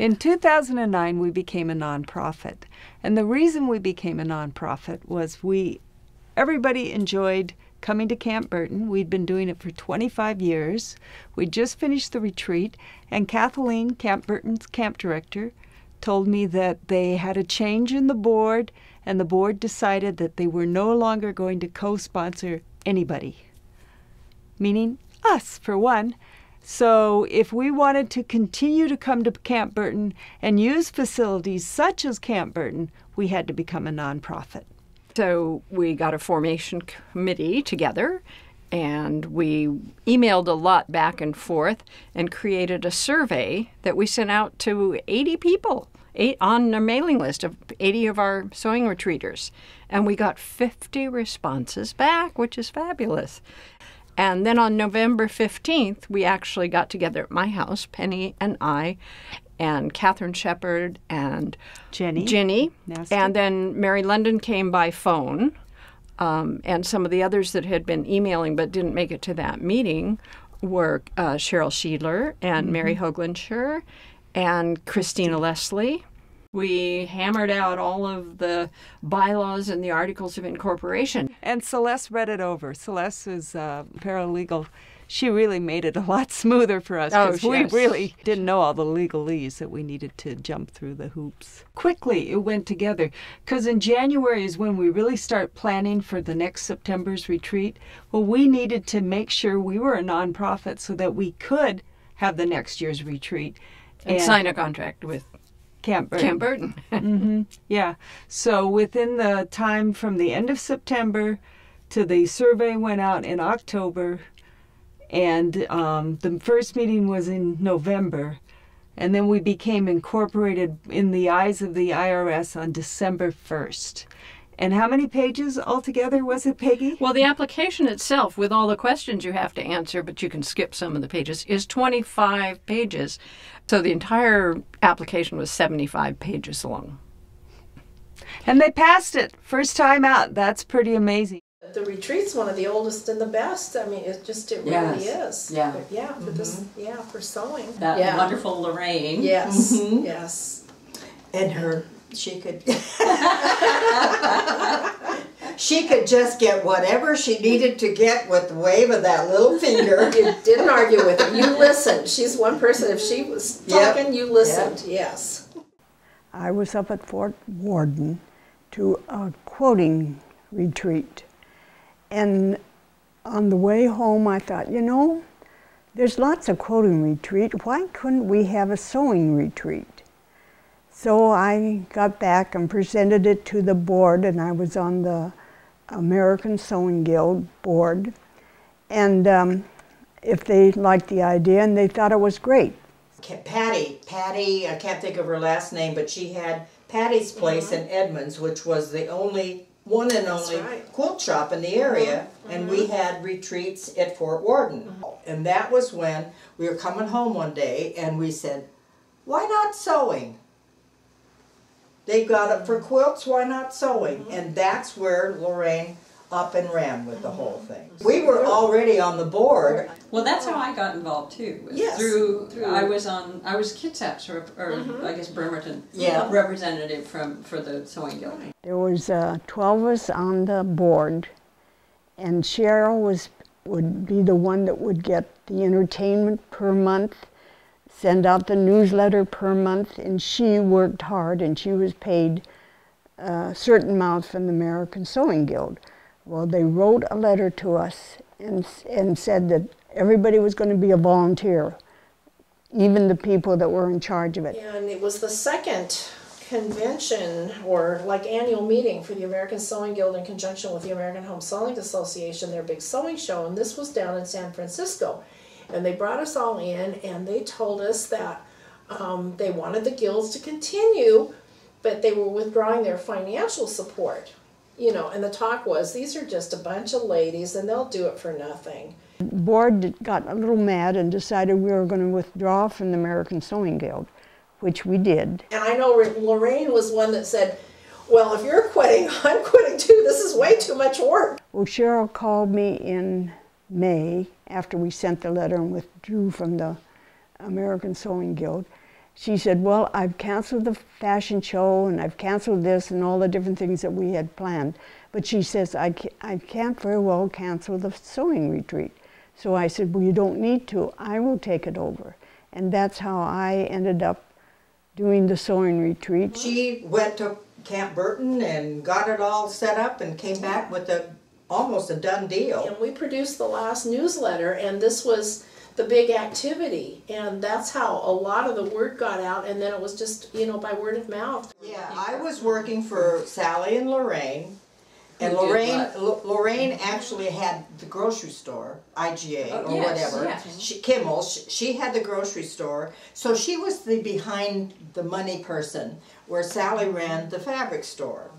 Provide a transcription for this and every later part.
In 2009, we became a nonprofit. And the reason we became a nonprofit was everybody enjoyed coming to Camp Burton. We'd been doing it for 25 years. We'd just finished the retreat, and Kathleen, Camp Burton's camp director, told me that they had a change in the board, and the board decided that they were no longer going to co-sponsor anybody, meaning us, for one. So if we wanted to continue to come to Camp Burton and use facilities such as Camp Burton, we had to become a nonprofit. So we got a formation committee together, and we emailed a lot back and forth and created a survey that we sent out to 80 people on a mailing list of 80 of our sewing retreaters. And we got 50 responses back, which is fabulous. And then on November 15th, we actually got together at my house, Penny and I, and Catherine Shepard and Ginny. And then Mary London came by phone, and some of the others that had been emailing but didn't make it to that meeting were Cheryl Sheedler and Mary Hoaglandshire and Christina Leslie. We hammered out all of the bylaws and the articles of incorporation. And Celeste read it over. Celeste is paralegal. She really made it a lot smoother for us because we really didn't know all the legalese that we needed to jump through the hoops. Quickly, it went together because in January is when we really start planning for the next September's retreat. Well, we needed to make sure we were a nonprofit so that we could have the next year's retreat. And sign a contract with Camp Burton. Yeah. So within the time from the end of September to the survey went out in October, and the first meeting was in November, and then we became incorporated in the eyes of the IRS on December 1st. And how many pages altogether was it, Peggy? Well, the application itself, with all the questions you have to answer, but you can skip some of the pages, is 25 pages. So the entire application was 75 pages long. And they passed it first time out. That's pretty amazing. The retreat's one of the oldest and the best. I mean, it really is. Yeah. But yeah, for this, for sewing. That wonderful Lorraine. Yes, yes. And she could she could just get whatever she needed to get with the wave of that little finger. You didn't argue with her. You listened. She's one person. If she was talking, you listened. Yes. I was up at Fort Worden to a quoting retreat. And on the way home, I thought, you know, there's lots of quoting retreat. Why couldn't we have a sewing retreat? So I got back and presented it to the board, and I was on the American Sewing Guild board. And if they liked the idea, and they thought it was great. Patty, I can't think of her last name, but she had Patty's Place in Edmonds, which was the one and only quilt shop in the area, and we had retreats at Fort Worden. And that was when we were coming home one day, and we said, why not sewing? They got it for quilts, why not sewing? And that's where Lorraine up and ran with the whole thing. We were already on the board. Well, that's how I got involved too. Yes. Through I was Kitsap's or I guess Bremerton representative for the Sewing Guild. There was 12 of us on the board, and Cheryl would be the one that would get the entertainment per month, send out the newsletter per month, and she worked hard, and she was paid a certain amount from the American Sewing Guild. Well, they wrote a letter to us and said that everybody was going to be a volunteer, even the people that were in charge of it. Yeah, and it was the second convention or like annual meeting for the American Sewing Guild in conjunction with the American Home Sewing Association, their big sewing show, and this was down in San Francisco. And they brought us all in, and they told us that they wanted the guilds to continue, but they were withdrawing their financial support. You know, and the talk was, these are just a bunch of ladies, and they'll do it for nothing. The board got a little mad and decided we were going to withdraw from the American Sewing Guild, which we did. And I know Lorraine was one that said, well, if you're quitting, I'm quitting too. This is way too much work. Well, Cheryl called me in May after we sent the letter and withdrew from the American Sewing Guild. she said, well, I've canceled the fashion show and I've canceled this and all the different things that we had planned. But she says, I can't very well cancel the sewing retreat. So I said, well, you don't need to. I will take it over. And that's how I ended up doing the sewing retreat. She went to Camp Burton and got it all set up and came back with almost a done deal. And we produced the last newsletter, and this was the big activity, and that's how a lot of the word got out, and then it was just, you know, by word of mouth. Yeah, I was working for Sally and Lorraine, and Lorraine actually had the grocery store, IGA or whatever. Yes. Kimmel, she had the grocery store, so she was the behind the money person, where Sally ran the fabric store.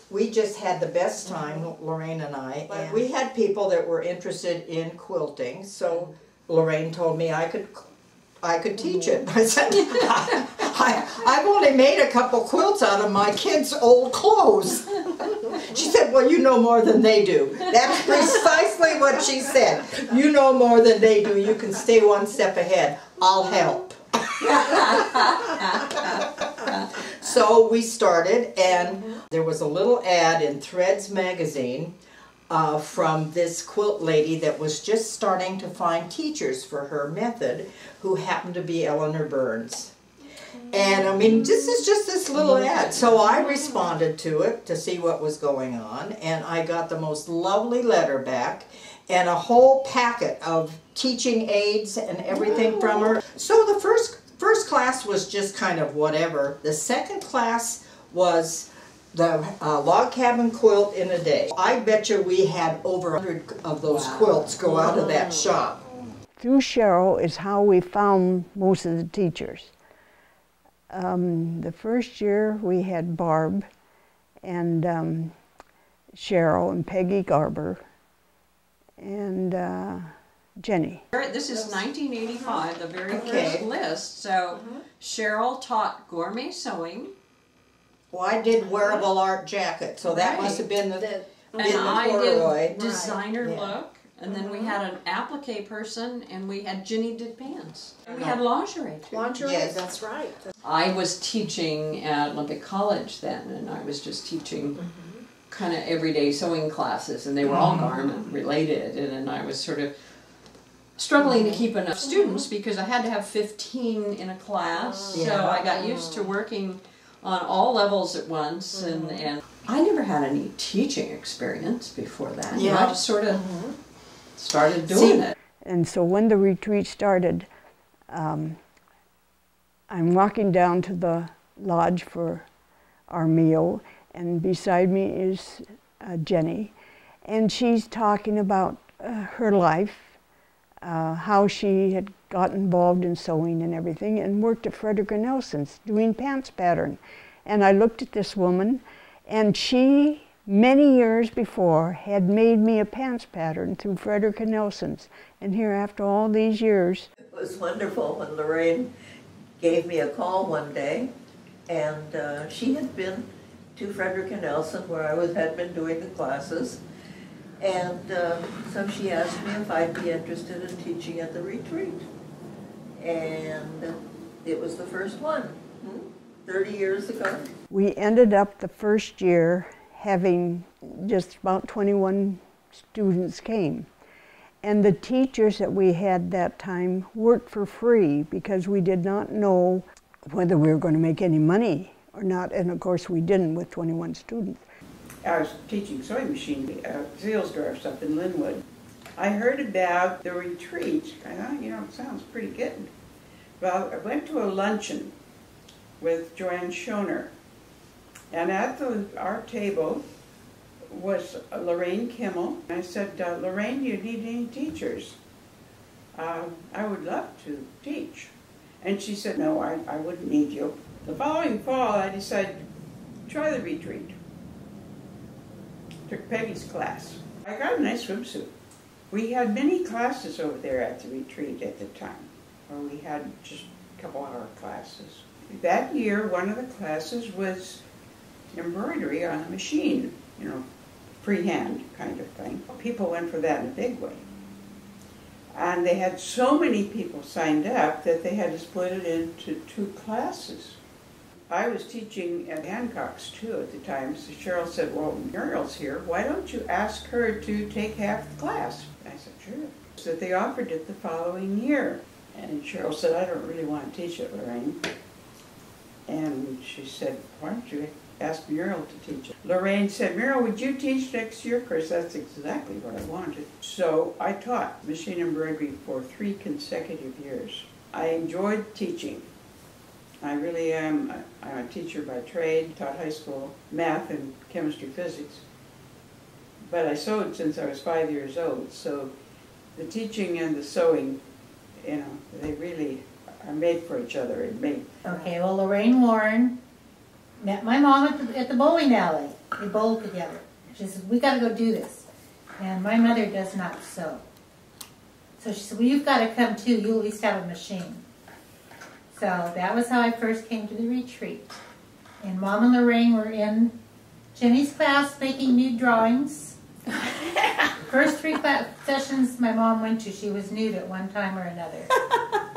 We just had the best time, Lorraine and I, and we had people that were interested in quilting, so Lorraine told me I could teach it. I said, I've only made a couple quilts out of my kids' old clothes. She said, well, you know more than they do. That's precisely what she said. You know more than they do. You can stay one step ahead. I'll help. So we started, and there was a little ad in Threads magazine from this quilt lady that was just starting to find teachers for her method, who happened to be Eleanor Burns. And I mean, this is just this little ad. So I responded to it to see what was going on, and I got the most lovely letter back and a whole packet of teaching aids and everything from her. So the first class was just kind of whatever. The second class was the log cabin quilt in a day. I bet you we had over 100 of those quilts go out of that shop. Through Cheryl is how we found most of the teachers. The first year we had Barb and Cheryl and Peggy Garber and Jenny. This is 1985, the very first list. So Cheryl taught gourmet sewing. Well, I did wearable art jacket, so that must have been the and I did designer look, and then we had an applique person, and we had Ginny did pants. And we had lingerie too. Lingerie, Yes. that's right. I was teaching at Olympic College then, and I was just teaching kind of everyday sewing classes, and they were all garment related, and then I was sort of struggling to keep enough students because I had to have 15 in a class, so I got used to working on all levels at once, and I never had any teaching experience before that. You know, I just sort of started doing it. And so when the retreat started, I'm walking down to the lodge for our meal, and beside me is Jenny, and she's talking about her life, how she had got involved in sewing and everything, and worked at Frederick & Nelson's doing pants pattern. And I looked at this woman, and she, many years before, had made me a pants pattern through Frederick & Nelson's. And here, after all these years. It was wonderful when Lorraine gave me a call one day, and she had been to Frederick & Nelson, where I had been doing the classes. And so she asked me if I'd be interested in teaching at the retreat. And it was the first one, 30 years ago. We ended up the first year having just about 21 students came. And the teachers that we had that time worked for free because we did not know whether we were going to make any money or not. And of course we didn't with 21 students. I was teaching sewing machine Sealsdorf up in Linwood. I heard about the retreat. I thought, you know, it sounds pretty good. Well, I went to a luncheon with Joanne Schoner, and at our table was Lorraine Kimmel. I said, Lorraine, do you need any teachers? I would love to teach. And she said, no, I wouldn't need you. The following fall, I decided, try the retreat. Took Peggy's class. I got a nice swimsuit. We had many classes over there at the retreat at the time, or we had just a couple hour classes. That year, one of the classes was embroidery on a machine, you know, freehand kind of thing. People went for that in a big way. And they had so many people signed up that they had to split it into 2 classes. I was teaching at Hancock's too at the time, so Cheryl said, well, Muriel's here, why don't you ask her to take half the class? I said, sure. So they offered it the following year. And Cheryl said, I don't really want to teach it, Lorraine. And she said, why don't you ask Muriel to teach it? Lorraine said, Muriel, would you teach next year? Of course, that's exactly what I wanted. So I taught machine embroidery for 3 consecutive years. I enjoyed teaching. I really am. I'm a teacher by trade, taught high school math and chemistry, physics. But I sewed since I was 5 years old, so the teaching and the sewing, you know, they really are made for each other and me. Okay, well, Lorraine Warren met my mom at the bowling alley. They bowled together. She said, we got to go do this. And my mother does not sew. So she said, well, you've got to come too. You at least have a machine. So that was how I first came to the retreat. And Mom and Lorraine were in Jenny's class making nude drawings. First 3 sessions my mom went to, she was nude at one time or another,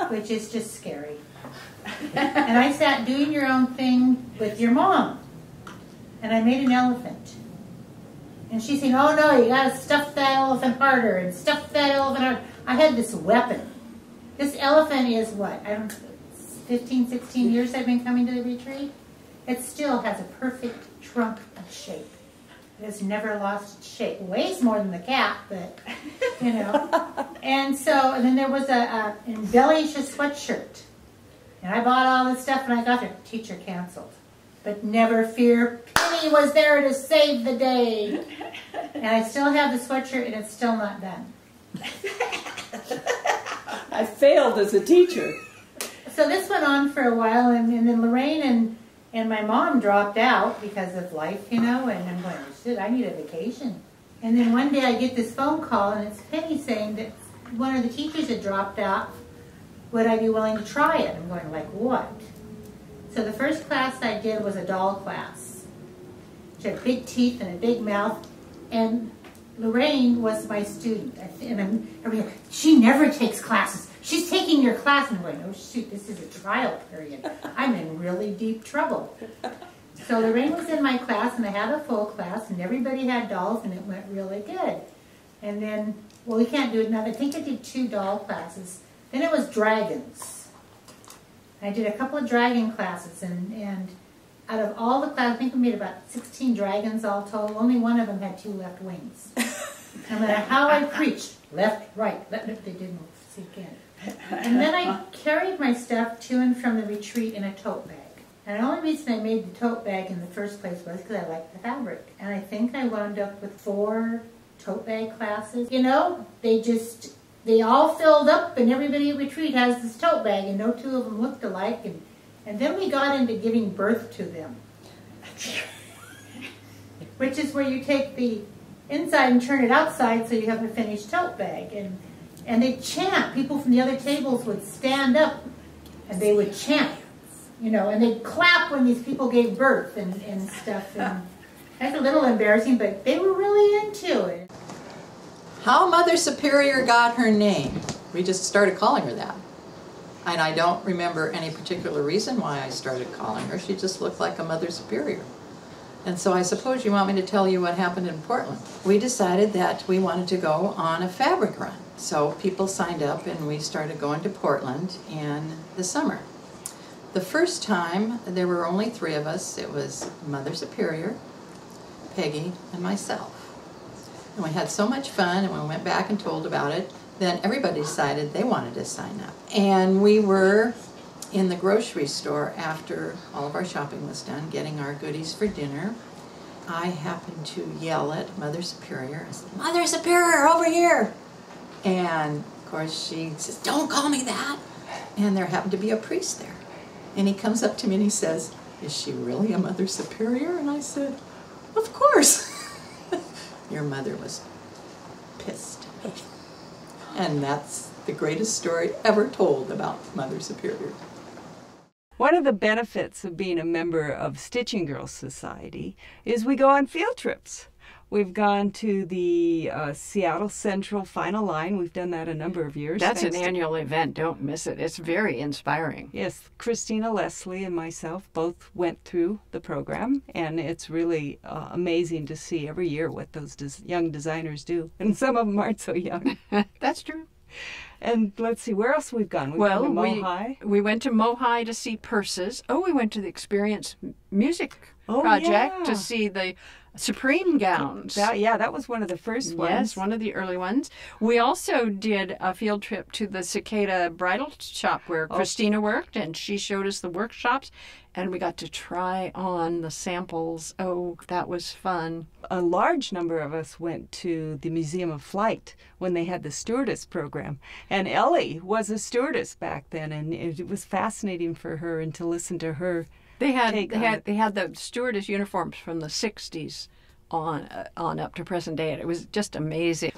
which is just scary. And I sat doing your own thing with your mom. And I made an elephant. And she said, oh no, you gotta stuff that elephant harder and stuff that elephant harder. I had this weapon. This elephant is what? I don't know. 15, 16 years I've been coming to the retreat, it still has a perfect trunk of shape. It has never lost its shape. It weighs more than the cat, but, you know. And then there was a embellish sweatshirt. And I bought all this stuff and I got there. Teacher canceled. But never fear, Penny was there to save the day. And I still have the sweatshirt and it's still not done. I failed as a teacher. So this went on for a while, and then Lorraine and my mom dropped out because of life, you know, and I'm going, shit, I need a vacation. And then one day I get this phone call, and it's Penny saying that one of the teachers had dropped out. Would I be willing to try it? I'm going, like what? So the first class I did was a doll class. She had big teeth and a big mouth, and Lorraine was my student. And she never takes classes. She's taking your class. And I'm going, oh shoot, this is a trial period. I'm in really deep trouble. So Lorraine was in my class, and I had a full class, and everybody had dolls, and it went really good. And then, well, we can't do it now. I think I did 2 doll classes. Then it was dragons. I did a couple of dragon classes, and out of all the classes, I think we made about 16 dragons all total. Only one of them had 2 left wings. No matter how I preached, left, right, left, they didn't sink in. And then I carried my stuff to and from the retreat in a tote bag. And the only reason I made the tote bag in the first place was because I liked the fabric. And I think I wound up with 4 tote bag classes. You know, they all filled up, and everybody at retreat has this tote bag, and no 2 of them looked alike. And then we got into giving birth to them. Which is where you take the inside and turn it outside so you have a finished tote bag. And they'd chant. People from the other tables would stand up and they would chant, you know, and they'd clap when these people gave birth and stuff. And that's a little embarrassing, but they were really into it. How Mother Superior got her name. We just started calling her that. And I don't remember any particular reason why I started calling her. She just looked like a Mother Superior. And so I suppose you want me to tell you what happened in Portland. We decided that we wanted to go on a fabric run. So people signed up and we started going to Portland in the summer. The first time, there were only 3 of us. It was Mother Superior, Peggy, and myself. And we had so much fun, and when we went back and told about it, then everybody decided they wanted to sign up. And we were in the grocery store after all of our shopping was done, getting our goodies for dinner. I happened to yell at Mother Superior. I said, Mother Superior, over here! And of course she says, don't call me that. And there happened to be a priest there. And he comes up to me and he says, is she really a Mother Superior? And I said, of course. Your mother was pissed. And that's the greatest story ever told about Mother Superior. One of the benefits of being a member of Stitching Girls Society is we go on field trips. We've gone to the Seattle Central Final Line. We've done that a number of years. That's an thanks to- annual event. Don't miss it. It's very inspiring. Yes, Christina Leslie and myself both went through the program, and it's really amazing to see every year what those young designers do. And some of them aren't so young. That's true. And let's see, where else we've gone? We've gone to Mohai. we went to Mohai to see purses. Oh, we went to the Experience Music Oh, Project yeah. to see the Supreme gowns. That was one of the first ones. Yes, one of the early ones. We also did a field trip to the Cicada Bridal Shop where Christina worked, and she showed us the workshops, and we got to try on the samples. Oh, that was fun. A large number of us went to the Museum of Flight when they had the stewardess program. And Ellie was a stewardess back then, and it was fascinating for her and to listen to her. They had the stewardess uniforms from the 60s on up to present day, and it was just amazing.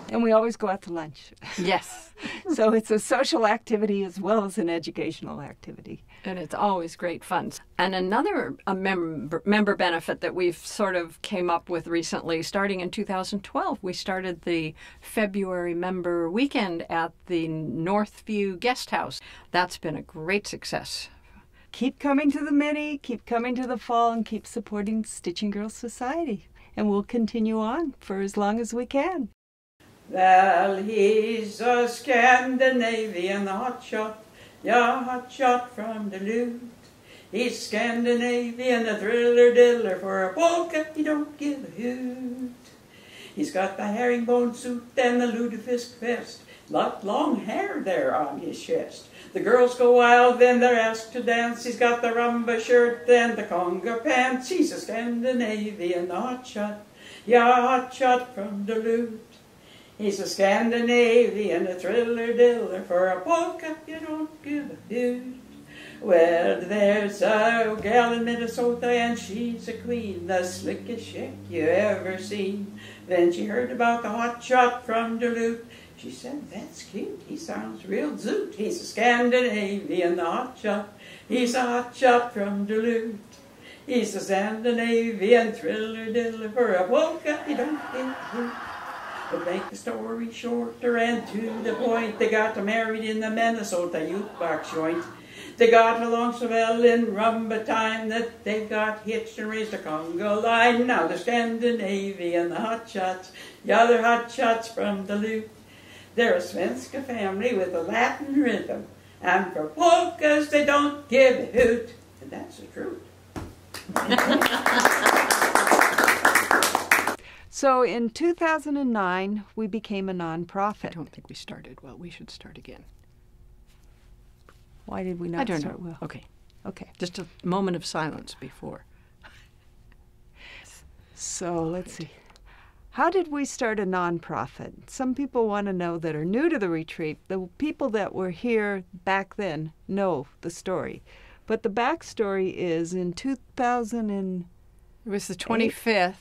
And we always go out to lunch. Yes. So it's a social activity as well as an educational activity. And it's always great fun. And another member benefit that we've sort of came up with recently, starting in 2012, we started the February member weekend at the Northview Guest House. That's been a great success. Keep coming to the mini, keep coming to the fall, and keep supporting Stitching Girls Society. And we'll continue on for as long as we can. Well, he's a Scandinavian hotshot, yeah, hotshot from Duluth. He's Scandinavian, a thriller-diller, for a polka he don't give a hoot. He's got the herringbone suit and the lutefisk vest, lot long hair there on his chest. The girls go wild, then they're asked to dance. He's got the rumba shirt and the conga pants. He's a Scandinavian hotshot, yeah, hotshot from Duluth. He's a Scandinavian, a thriller-diller, for a polka you don't give a hoot. Well, there's a gal in Minnesota, and she's a queen, the slickest chick you ever seen. Then she heard about the hotshot from Duluth. She said, that's cute, he sounds real zoot. He's a Scandinavian hotshot, he's a hotshot from Duluth. He's a Scandinavian thriller-diller, for a polka you don't give a hoot. To make the story shorter and to the point, they got married in the Minnesota youth box joint. They got along so well in rumba time that they got hitched and raised a conga line. Now they're Scandinavian hotshots, yeah, they're hotshots from Duluth. They're a Svenska family with a Latin rhythm, and for polkas they don't give a hoot. And that's the truth. So in 2009, we became a I nonprofit. don't think we started well. We should start again. Why did we not I don't start know. well? Okay. Okay. Just a moment of silence before. So let's see. How did we start a nonprofit? Some people want to know that are new to the retreat. The people that were here back then know the story. But the backstory is in 2009. It was the 25th.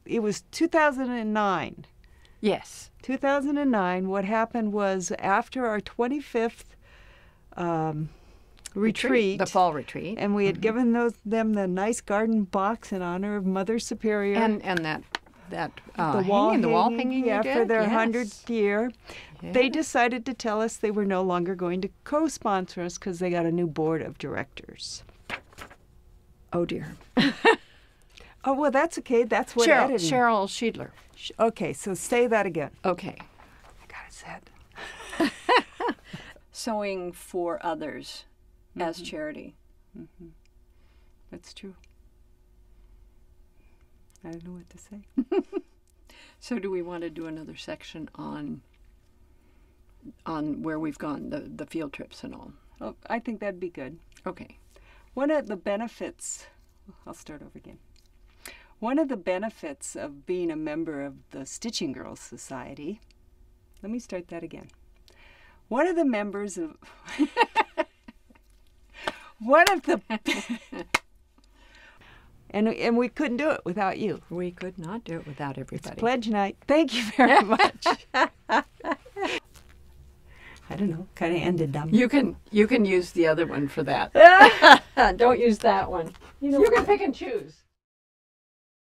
It was 2009. Yes. 2009, what happened was after our 25th retreat, The fall retreat. and we had given them the nice garden box in honor of Mother Superior. And that the wall hanging yeah, you for did? their Yes. 100th year. Yeah. They decided to tell us they were no longer going to co-sponsor us because they got a new board of directors. Oh, dear. Oh, well, that's okay. That's what editing. Cheryl Schiedler. Okay, so say that again. Okay. I got it said. Sewing for others as charity. That's true. I don't know what to say. So do we want to do another section on where we've gone, the field trips and all? Oh, I think that'd be good. Okay. One of the benefits, I'll start over again. One of the benefits of being a member of the Stitching Girls Society, let me start that again. One of the members of, and we couldn't do it without you. We could not do it without everybody. It's pledge night. Thank you very much. I don't know, kind of ended dumb. You can use the other one for that. Don't use that one. You can pick and choose.